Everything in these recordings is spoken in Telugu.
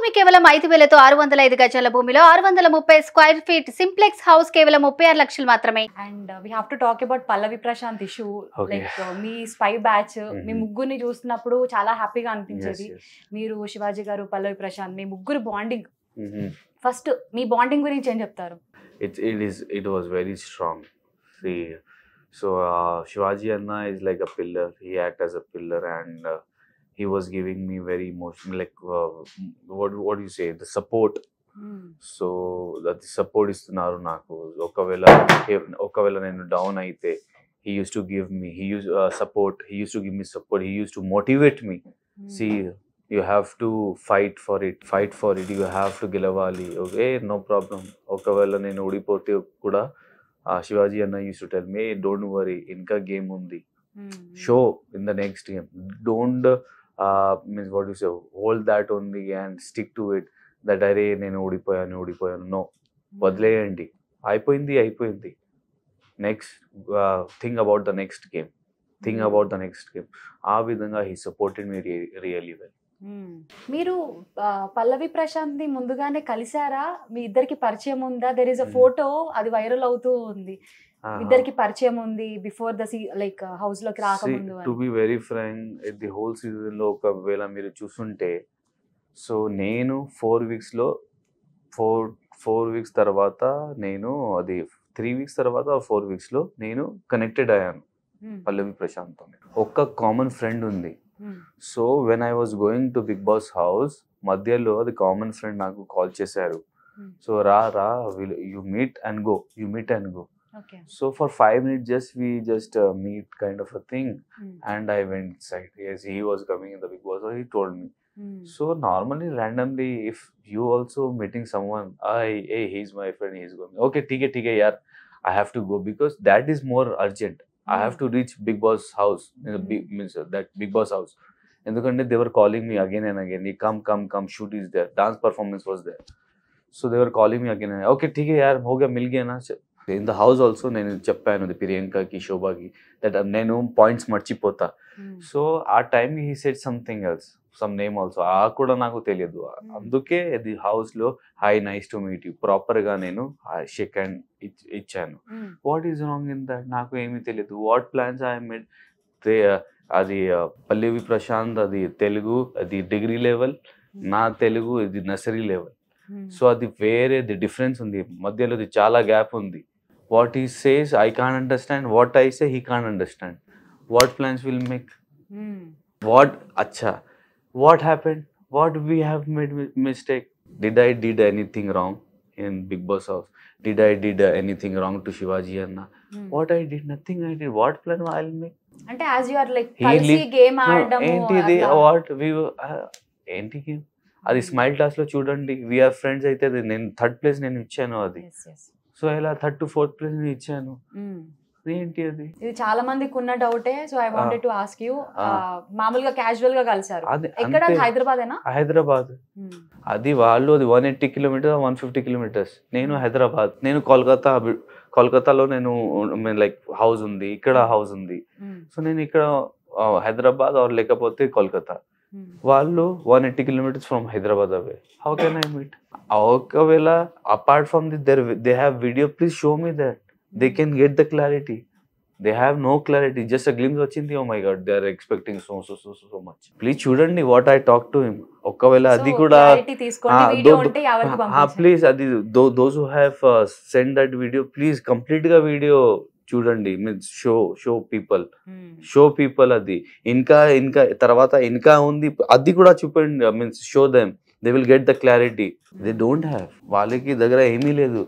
భూమి కేవలం 5,000తో 605 గజాల భూమిలో 630 స్క్వేర్ ఫీట్ సింప్లెక్స్ హౌస్ కేవలం 36 లక్షలు మాత్రమే. And we have to talk about Pallavi Prashant issue. Like మీ స్పై బ్యాచ్ మీ ముగ్గురిని చూస్తున్నప్పుడు చాలా హ్యాపీగా అనిపించేది. మీరు శివాజీ గారు, పల్లవి ప్రశాంత్, మీ ముగ్గురు బాండింగ్, ఫస్ట్ మీ బాండింగ్ గురించి ఏం చెప్తారు? It was very strong. See, so Shivaji Anna is like a pillar. He act as a pillar, and he was giving me very emotional, like what do you say, the support. So that support ఇస్తున్నారు నాకు. ఒకవేళ నేను డౌన్ అయితే he used to give me, he used to give me support, he used to motivate me. See, you have to fight for it, you have to గెలవాలి. Okay, no problem. ఒకవేళ నేను ఓడిపోతే కూడా శివాజీ అన్న used to tell me, don't worry, ఇంకా గేమ్ ఉంది, show in the next game, don't means what you say, hold that only and stick to it, that అరే నేను ఓడిపోయాను, నో, వదిలేయండి, అయిపోయింది, next think about the next game. ఆ విధంగా he supported me really well. మీరు పల్లవి ప్రశాంత్ ని ముందుగానే కలిసారా? మీ ఇద్దరికి పరిచయం ఉందా? దెర్ ఇస్ అ ఫోటో, అది వైరల్ అవుతూ ఉంది, ఇద్దరికి పరిచయం ఉంది బిఫోర్ ద లైక్ హౌస్ లోకి రాకముందు. To be very frank, the whole season లో ఒకవేళ మీరు చూస్తుంటే, సో నేను 4 weeks తర్వాత నేను అది 3 weeks తర్వాత 4 weeks లో నేను కనెక్టెడ్ అయ్యాను పల్లవి ప్రశాంత్ తో. ఒక్క కామన్ ఫ్రెండ్ ఉంది. So when I was going to Bigg Boss house, మధ్యలో అది కామన్ ఫ్రెండ్ నాకు కాల్ చేశారు. సో రా you meet and go. So for 5 minutes we just meet kind of a thing, and I went inside. Yes, he was coming in the Big Boss, so he told me. So normally, randomly, if you also meeting someone, hey, he's my friend, he's going, okay, ठीक है यार, I have to go, because that is more urgent. I have to reach Big Boss house, means that Big Boss house. Endukante they were calling me again and again, come, shoot is there, dance performance was there. So they were calling me again and again. Okay, ठीक है यार, हो गया, मिल गया ना. In the house also నేను చెప్పాను ప్రియాంకకి, శోభాకి, దట్ నేను పాయింట్స్ మర్చిపోతా. సో ఆ time he said something else, some name also, కూడా నాకు తెలియదు. అందుకే ది హౌస్ లో hi, nice to meet you, proper గా నేను షేక్ హ్యాండ్ ఇచ్చాను. What is wrong in that? నాకు ఏమీ తెలియదు. వాట్ ప్లాన్స్ ఐ మేడ్, అది పల్లవి ప్రశాంత్ అది తెలుగు, అది డిగ్రీ లెవెల్, నా తెలుగు ఇది నర్సరీ లెవెల్. సో అది వేరే, ది డిఫరెన్స్ ఉంది మధ్యలో, అది చాలా గ్యాప్ ఉంది. What he says I can't understand, what I say he can't understand. What plans will make? What happened? What we have made mistake? Did I did anything wrong in Big Boss house? Did I did anything wrong to Shivaji Anna? What I did, nothing I did. What plan I'll make? Ante as you are like kalsi game aadamu, ఏంటిది what we ఏంటి గేమ్ అది? స్మైల్ క్లాస్ లో చూడండి, we are friends అయితే నేను 3rd place నేను ఇచ్చాను అది. సో ఇలా 3rd to 4th ప్లేస్ నేను ఇచ్చాను. ఏంటి అది? ఇది చాలా మందికి ఉన్న డౌటే. So I wanted to ask you, మామూలుగా క్యాజువల్ గా కలిసారు ఎక్కడ? హైదరాబాద్. అది వాళ్ళు అది 180 కిలోమీటర్స్ 150 కిలోమీటర్స్. నేను హైదరాబాద్, నేను కోల్కతాలో నేను లైక్ హౌస్ ఉంది, ఇక్కడ హౌస్ ఉంది. సో నేను ఇక్కడ హైదరాబాద్ లేకపోతే కోల్కతా. వాళ్ళు 180 kilometers from Hyderabad away. How can I meet? ఒకవేళ apart from this, they have video, please show me that. They can get the clarity. They have no clarity. Just a glimpse వచ్చింది. Oh my God, they are expecting so much. Please చూడండి what I talk to him. ఒకవేళ అది కూడా ప్లీజ్, అది those who have sent that video, please complete గా వీడియో చూడండి. మీన్స్ షో పీపుల్ అది ఇంకా తర్వాత ఇంకా ఉంది, అది కూడా చూపండి. Means show them, they will get the clarity. They don't have, వాళ్ళకి దగ్గర ఏమీ లేదు.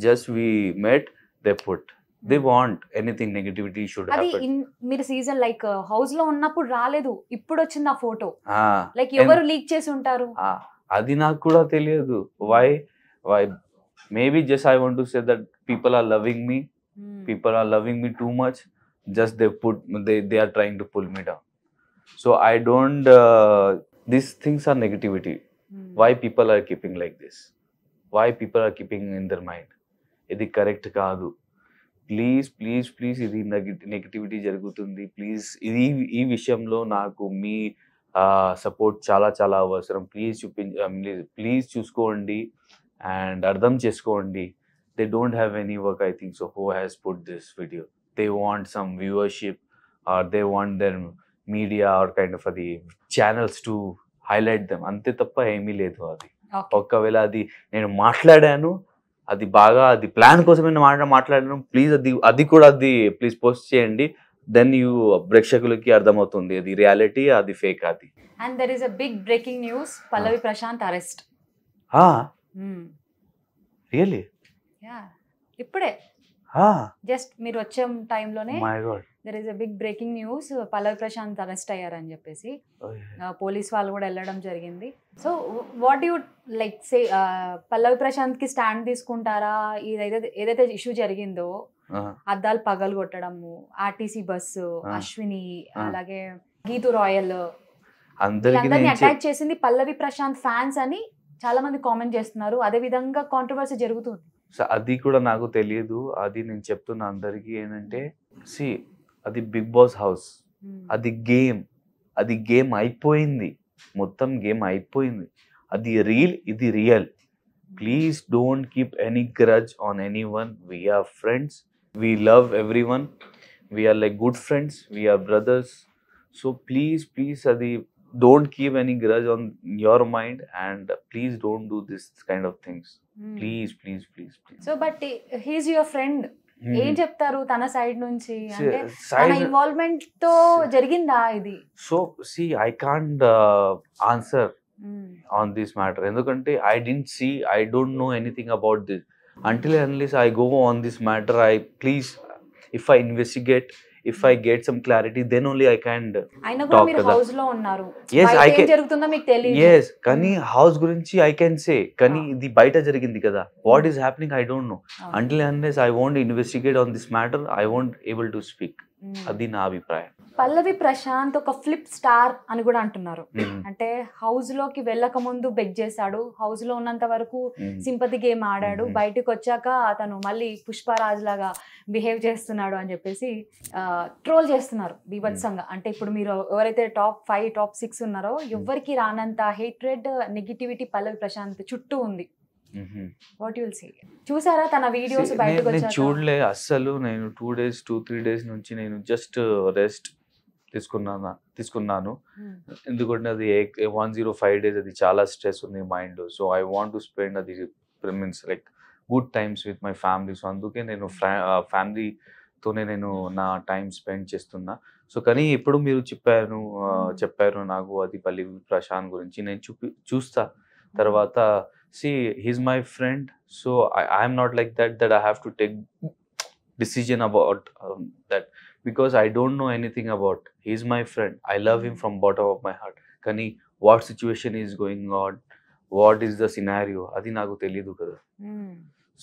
Just we met, they put, they want anything negativity should happen. మీరు సీజన్ లైక్ హౌస్ లో ఉన్నప్పుడు రాలేదు, ఇప్పుడు వచ్చింది ఆ ఫోటో. లైక్ ఎవరు లీక్ చేసి ఉంటారు, అది నాకు కూడా తెలియదు. Why maybe just I want to say that people are loving me. People are loving me too much. Just they are trying to pull me down. So I don't. These things are negativity. Why people are keeping like this? Why people are keeping in their mind? Idi correct kaadu. Please. Idi negativity jarugutundi. Please, idi ee vishayamlo naaku support చాలా చాలా అవసరం. ప్లీజ్ చూసుకోండి అండ్ అర్థం చేసుకోండి. They don't have any work I think so who has put this video. They want some viewership or they want their media or kind of అది ఛానల్స్ టు హైలైట్ దెమ్, అంతే తప్ప ఏమీ లేదు. అది ఒకవేళ అది నేను మాట్లాడాను, అది బాగా అది ప్లాన్ కోసమే మాట్లాడాను, ప్లీజ్ అది కూడా ప్లీజ్ పోస్ట్ చేయండి. దెన్ ప్రేక్షకులకి అర్థమవుతుంది అది రియాలిటీ, అది ఫేక్. అది and there is a big breaking news, Pallavi Prashant arrest. Really? ఇప్పుడే జస్ట్ మీరు వచ్చే టైంలోనే there is a big breaking news, Pallavi Prashant arrest అయ్యారని చెప్పేసి పోలీస్ వాళ్ళు కూడా వెళ్ళడం జరిగింది. So what you like say, Pallavi Prashant కి స్టాండ్ తీసుకుంటారా? ఏదైతే ఇష్యూ జరిగిందో, అద్దాలు పగలు కొట్టడము, ఆర్టీసీ బస్సు, అశ్విని, అలాగే గీతు రాయల్, అందరినీ అటాక్ చేసింది పల్లవి ప్రశాంత్ ఫ్యాన్స్ అని చాలా మంది కామెంట్ చేస్తున్నారు. అదే విధంగా కాంట్రవర్సీ జరుగుతుంది. సో అది కూడా నాకు తెలియదు. అది నేను చెప్తున్నా అందరికీ ఏంటంటే, సి అది బిగ్ బాస్ హౌస్, అది గేమ్ అయిపోయింది, మొత్తం గేమ్ అయిపోయింది. అది ఇది real. Please don't keep any grudge on any one. We're friends, we love every one, we're like good friends, we're brothers. So please అది don't keep any grudge on your mind and please don't do this kind of things. Please. So but he is your friend. ఏం చెప్తారు తన సైడ్ నుంచి? అంటే తన ఇన్వాల్వ్మెంట్ తో జరిగిందా ఇది? So see, I can't answer on this matter ఎందుకంటే I don't know anything about this until unless I go on this matter. If I investigate, if I get some clarity, then only I can talk to house లో ఉన్నారు. Yes, I can. జరుగుతుందో మీకు తెలియదు. Yes, కానీ హౌస్ గురించి I can say, కానీ ఇది బయట జరిగింది కదా, what is happening I don't know. Until unless I won't investigate on this matter, I won't able to speak. అది నా అభిప్రాయం. పల్లవి ప్రశాంత్ ఒక ఫ్లిప్ స్టార్ అని కూడా అంటున్నారు. అంటే హౌస్ లోకి వెళ్ళక ముందు బెగ్ చేశాడు, హౌస్ లో ఉన్నంత వరకు సింపతి గేమ్ ఆడాడు, బయటకు వచ్చాక అతను మళ్ళీ పుష్పరాజ్ లాగా బిహేవ్ చేస్తున్నాడు అని చెప్పేసి ట్రోల్ చేస్తున్నారు బీభత్సంగా. అంటే ఇప్పుడు మీరు ఎవరైతే టాప్ 5 టాప్ 6 ఉన్నారో ఎవరికి రానంత హేట్రెడ్ నెగిటివిటీ పల్లవి ప్రశాంత్ చుట్టూ ఉంది. What you will say? చూసారా తన వీడియోస్ బయటకు వచ్చాక? నేను చూడలే అస్సలు. నేను 2-3 డేస్ నుంచి నేను జస్ట్ రెస్ట్ తీసుకున్నాను. ఎందుకంటే అది 105 days అది చాలా స్ట్రెస్ ఉంది mind. So I want to spend అది means like good times with my family. So అందుకే నేను ఫ్యామిలీతోనే నేను నా టైం స్పెండ్ చేస్తున్నా. సో కానీ ఇప్పుడు మీరు చెప్పారు నాకు అది పల్లవి ప్రశాంత్ గురించి, నేను చూస్తా తర్వాత. See, he's my friend, so I am not like that I have to take decision about that because I don't know anything about. He's my friend, I love him from bottom of my heart. Kani what situation is going on, what is the scenario, adi naku teliyadu kada.